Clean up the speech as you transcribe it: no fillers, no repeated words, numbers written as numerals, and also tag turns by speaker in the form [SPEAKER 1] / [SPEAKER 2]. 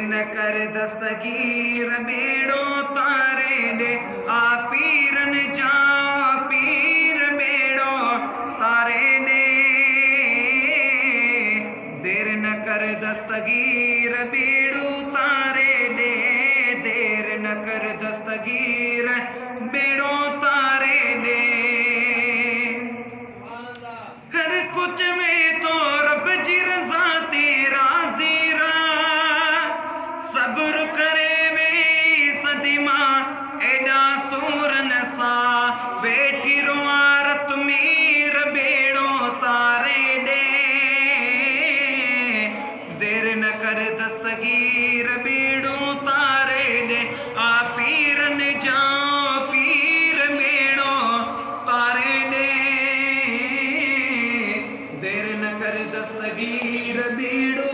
[SPEAKER 1] न कर दस्तगीर बेड़ो तारे दे आ पीरन जा पीर बेड़ो तारे दे देर न कर दस्तगीर बेड़ो तारे दे देर न कर दस्तगीर बेड़ो तारे दे हर कुछ में तो रब जी रज़ा तेरा ज़ीरा सब्र करे में सदमा एडा सूर नसा वेठी रुआरत मीर बेड़ो तारे दे देर न कर दस्तगीर बेड़ो तारे दे आ पीर ने जा पीर बेड़ो तारे दे देर न कर दस्तगीर बेड़ो